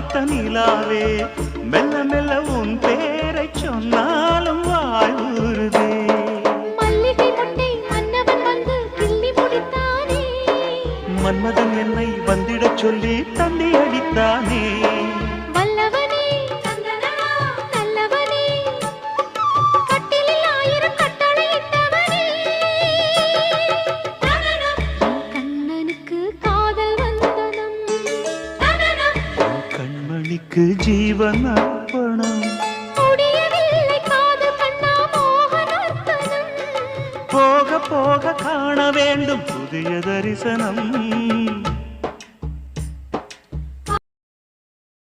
வைத்த நிலாவே மெல்ல மெல்ல உன் பேரை சொன்னாலும் வாழ்வுறுதே. மல்லிகை மொட்டை மன்னவன் வந்து கிள்ளி முடித்தானே, மன்மதன் என்னை வந்திடச் சொல்லி தந்தி அடித்தானே. வல்லவனே நல்லவனே, கட்டிலில் 1000 கட்டளையிட்டவனே, கண்ணனுக்கு காதல் வந்தனம், கண்மணிக்கு ஜீவன் அர்ப்பணம். முடியவில்லை காதல் கண்ணா மோகனர்த்தனம். போக போக காண வேண்டும் புதிய தரிசனம்.